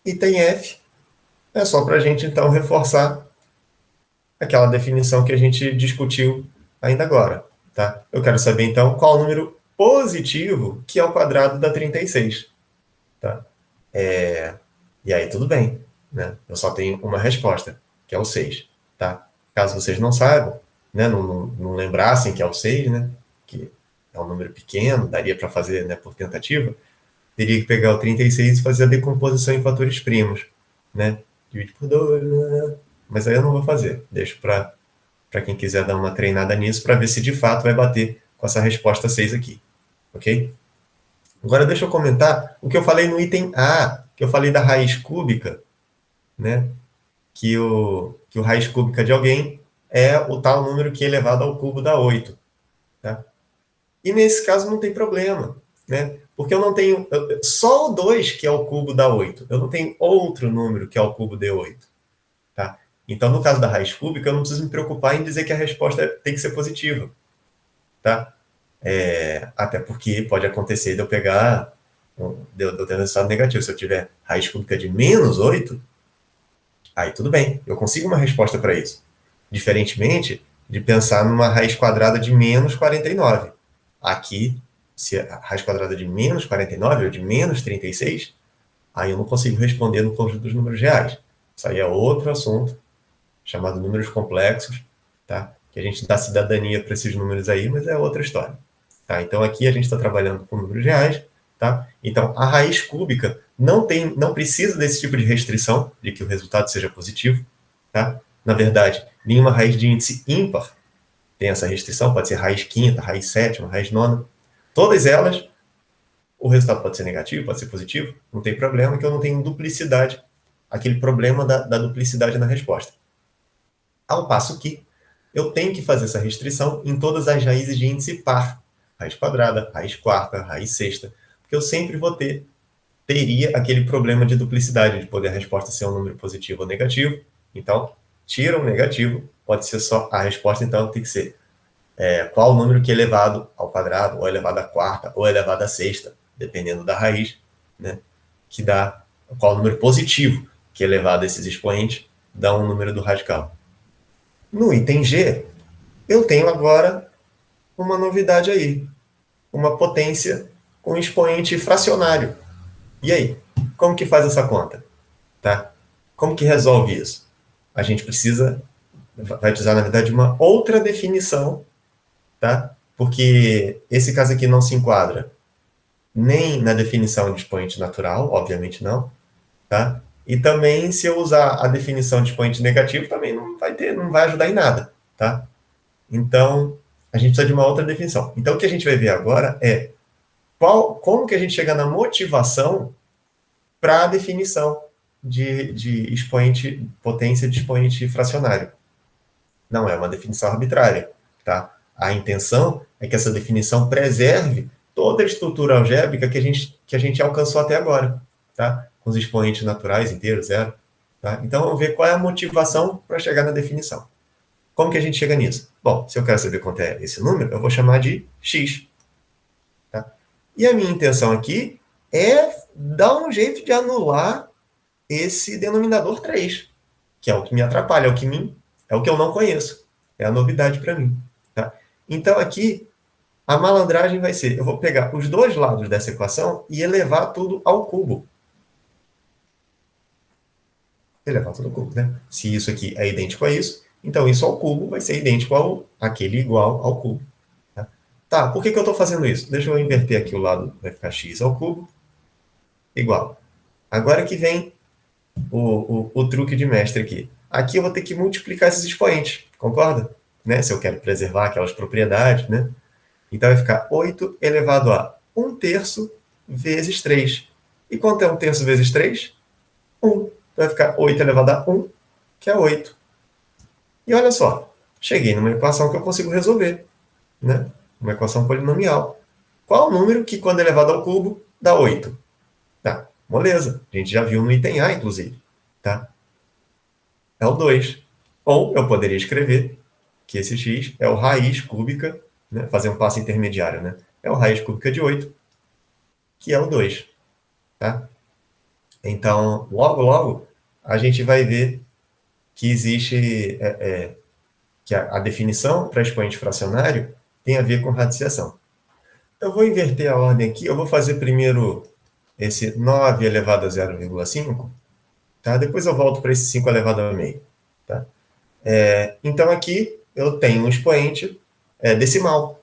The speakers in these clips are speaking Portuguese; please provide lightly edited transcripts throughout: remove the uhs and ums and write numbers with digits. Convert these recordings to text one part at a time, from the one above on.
Item F é só para a gente, então, reforçar aquela definição que a gente discutiu ainda agora. Tá? Eu quero saber, então, qual o número positivo que é o quadrado da 36. Tá? E aí, tudo bem. Né? Eu só tenho uma resposta, que é o 6. Tá? Caso vocês não saibam, né, não lembrassem que é o 6, né, que é um número pequeno, daria para fazer, né, por tentativa, teria que pegar o 36 e fazer a decomposição em fatores primos. Né? Divide por 2, né? Mas aí eu não vou fazer. Deixo para quem quiser dar uma treinada nisso, para ver se de fato vai bater com essa resposta 6 aqui. Ok? Agora deixa eu comentar o que eu falei no item A, que eu falei da raiz cúbica, né? Que o raiz cúbica de alguém é o tal número que elevado ao cubo dá 8. Tá? E nesse caso não tem problema, né? Porque eu não tenho só o 2 que é o cubo dá 8. Eu não tenho outro número que é o cubo de 8. Tá? Então, no caso da raiz cúbica, eu não preciso me preocupar em dizer que a resposta tem que ser positiva. Tá? Até porque pode acontecer de eu pegar, de eu ter resultado negativo. Se eu tiver raiz cúbica de menos 8, aí tudo bem, eu consigo uma resposta para isso. Diferentemente de pensar numa raiz quadrada de menos 49. Aqui, se a raiz quadrada de menos 49 ou de menos 36, aí eu não consigo responder no conjunto dos números reais. Isso aí é outro assunto, chamado números complexos, tá? Que a gente dá cidadania para esses números aí, mas é outra história. Tá? Então aqui a gente está trabalhando com números reais. Tá? Então a raiz cúbica não precisa desse tipo de restrição, de que o resultado seja positivo. Tá? Na verdade, nenhuma raiz de índice ímpar tem essa restrição, pode ser raiz quinta, raiz sétima, raiz nona. Todas elas, o resultado pode ser negativo, pode ser positivo, não tem problema, que eu não tenho duplicidade, aquele problema da duplicidade na resposta. Ao passo que eu tenho que fazer essa restrição em todas as raízes de índice par. Raiz quadrada, raiz quarta, raiz sexta. Porque eu sempre teria aquele problema de duplicidade, de poder a resposta ser um número positivo ou negativo. Então, tira o negativo, pode ser só a resposta, então tem que ser qual o número que é elevado ao quadrado, ou elevado à quarta, ou elevado à sexta, dependendo da raiz, né? Que dá qual o número positivo que é elevado a esses expoentes, dá um número do radical. No item G, eu tenho agora uma novidade aí, uma potência com expoente fracionário. E aí, como que faz essa conta? Tá? Como que resolve isso? A gente vai precisar, na verdade, de uma outra definição, tá? Porque esse caso aqui não se enquadra nem na definição de expoente natural, obviamente não, tá? E também, se eu usar a definição de expoente negativo, também não vai ajudar em nada, tá? Então, a gente precisa de uma outra definição. Então, o que a gente vai ver agora é como que a gente chega na motivação para a definição de expoente, potência de expoente fracionário. Não é uma definição arbitrária, tá? A intenção é que essa definição preserve toda a estrutura algébrica que a gente alcançou até agora, tá? Com os expoentes naturais inteiros, zero. Tá? Então, vamos ver qual é a motivação para chegar na definição. Como que a gente chega nisso? Bom, se eu quero saber quanto é esse número, eu vou chamar de x. Tá? E a minha intenção aqui é dar um jeito de anular esse denominador 3, que é o que me atrapalha, é o que eu não conheço. É a novidade para mim. Tá? Então, aqui, a malandragem vai ser, eu vou pegar os dois lados dessa equação e elevar tudo ao cubo. Elevar tudo ao cubo, né? Se isso aqui é idêntico a isso, então isso ao cubo vai ser idêntico àquele igual ao cubo. Tá, por que eu estou fazendo isso? Deixa eu inverter aqui o lado, vai ficar x ao cubo, igual. Agora que vem o truque de mestre aqui. Aqui eu vou ter que multiplicar esses expoentes, concorda? Né? Se eu quero preservar aquelas propriedades, né? Então vai ficar 8 elevado a 1/3 vezes 3. E quanto é 1/3 vezes 3? 1. Então vai ficar 8 elevado a 1, que é 8. E olha só, cheguei numa equação que eu consigo resolver, né? Uma equação polinomial. Qual o número que, quando elevado ao cubo, dá 8? Tá, moleza. A gente já viu no item A, inclusive. Tá? É o 2. Ou eu poderia escrever que esse x é o raiz cúbica, né? Fazer um passo intermediário, né? É o raiz cúbica de 8, que é o 2. Tá? Então, logo, logo, a gente vai ver que existe, que a definição para expoente fracionário tem a ver com radiciação. Eu vou inverter a ordem aqui, eu vou fazer primeiro esse 9 elevado a 0,5, tá? Depois eu volto para esse 5 elevado a meio, tá? Então aqui eu tenho um expoente decimal,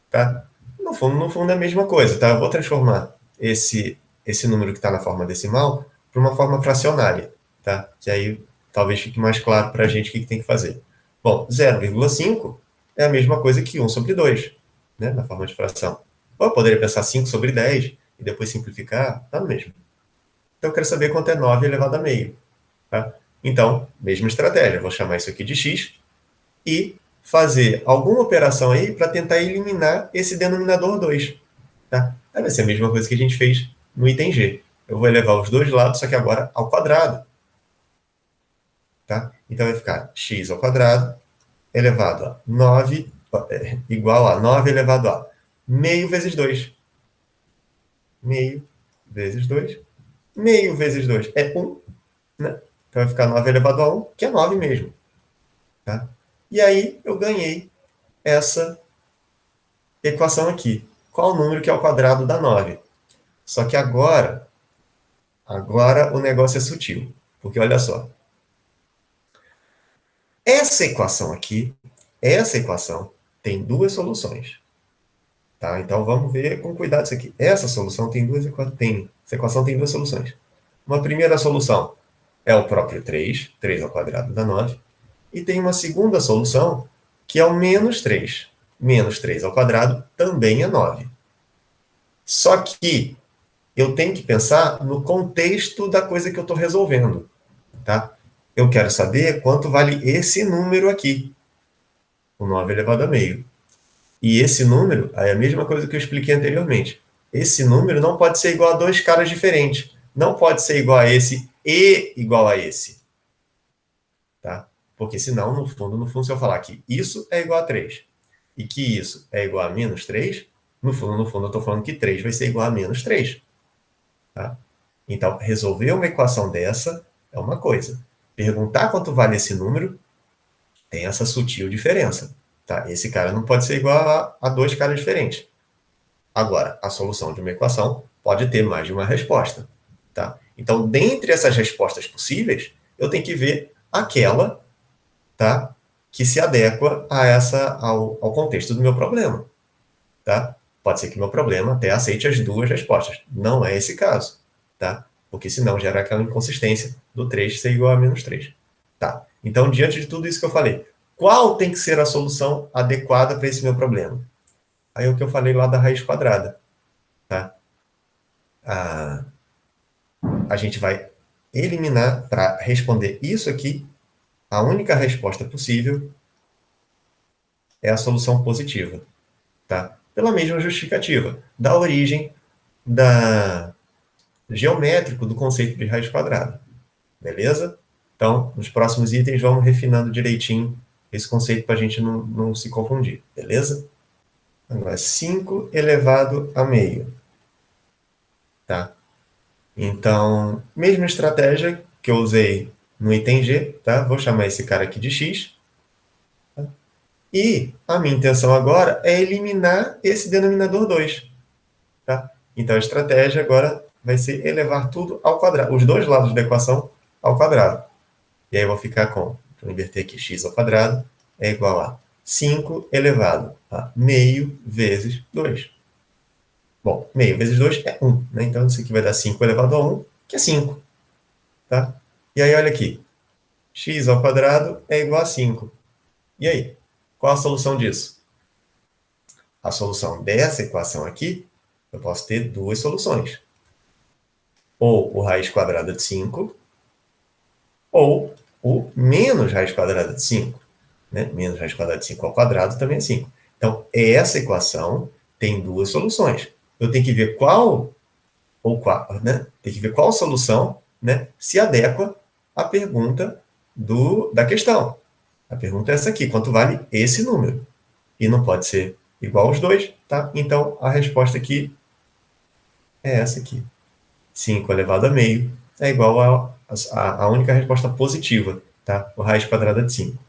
tá? No fundo é a mesma coisa, tá? Eu vou transformar esse número que está na forma decimal para uma forma fracionária, tá? Que aí talvez fique mais claro para a gente o que tem que fazer. Bom, 0,5 é a mesma coisa que 1 sobre 2, né? Na forma de fração. Ou eu poderia pensar 5 sobre 10 e depois simplificar, tá no mesmo. Então eu quero saber quanto é 9 elevado a meio, tá? Então, mesma estratégia, eu vou chamar isso aqui de x e fazer alguma operação aí para tentar eliminar esse denominador 2. Tá? Aí vai ser a mesma coisa que a gente fez no item G. Eu vou elevar os dois lados, só que agora ao quadrado. Tá? Então vai ficar x ao quadrado elevado a 9, igual a 9 elevado a meio vezes 2. Meio vezes 2. Meio vezes 2 é 1. Né? Então vai ficar 9 elevado a 1, que é 9 mesmo. Tá? E aí eu ganhei essa equação aqui. Qual o número que é o quadrado da 9? Só que agora o negócio é sutil. Porque olha só. Essa equação tem duas soluções. Tá? Então vamos ver com cuidado isso aqui. Essa solução tem essa equação tem duas soluções. Uma primeira solução é o próprio 3 ao quadrado da 9. E tem uma segunda solução, que é o menos 3. Menos 3 ao quadrado também é 9. Só que eu tenho que pensar no contexto da coisa que eu estou resolvendo. Tá? Eu quero saber quanto vale esse número aqui, o 9 elevado a meio. E esse número, é a mesma coisa que eu expliquei anteriormente. Esse número não pode ser igual a dois caras diferentes. Não pode ser igual a esse e igual a esse. Tá? Porque senão, no fundo, se eu falar que isso é igual a 3 e que isso é igual a menos 3, no fundo, eu estou falando que 3 vai ser igual a menos 3. Tá? Então, resolver uma equação dessa é uma coisa. Perguntar quanto vale esse número tem essa sutil diferença. Tá? Esse cara não pode ser igual a dois caras diferentes. Agora, a solução de uma equação pode ter mais de uma resposta. Tá? Então, dentre essas respostas possíveis, eu tenho que ver aquela, tá, que se adequa ao contexto do meu problema. Tá? Pode ser que meu problema até aceite as duas respostas. Não é esse caso. Tá? Porque senão gera aquela inconsistência do 3 ser igual a menos 3. Tá? Então, diante de tudo isso que eu falei, qual tem que ser a solução adequada para esse meu problema? Aí é o que eu falei lá da raiz quadrada. Tá? A gente vai eliminar, para responder isso aqui, a única resposta possível é a solução positiva. Tá? Pela mesma justificativa, da origem geométrico do conceito de raiz quadrada. Beleza? Então, nos próximos itens, vamos refinando direitinho esse conceito para a gente não se confundir. Beleza? Agora, 5 elevado a meio. Tá? Então, mesma estratégia que eu usei no item G, tá? Vou chamar esse cara aqui de x. Tá? E a minha intenção agora é eliminar esse denominador 2. Tá? Então, a estratégia agora vai ser elevar tudo ao quadrado, os dois lados da equação ao quadrado. E aí eu vou ficar com, vou inverter aqui, x ao quadrado é igual a 5 elevado a meio vezes 2. Bom, meio vezes 2 é 1, né? Então isso aqui vai dar 5 elevado a 1, que é 5. Tá? E aí, olha aqui, x ao quadrado é igual a 5. E aí, qual a solução disso? A solução dessa equação aqui, eu posso ter duas soluções. Ou o raiz quadrada de 5, ou o menos raiz quadrada de 5. Né? Menos raiz quadrada de 5 ao quadrado também é 5. Então, essa equação tem duas soluções. Eu tenho que ver tem que ver qual solução, né, se adequa à pergunta da questão. A pergunta é essa aqui, quanto vale esse número? E não pode ser igual aos dois, tá? Então, a resposta aqui é essa aqui. 5 elevado a meio é igual a única resposta positiva, tá? O raiz quadrada de 5.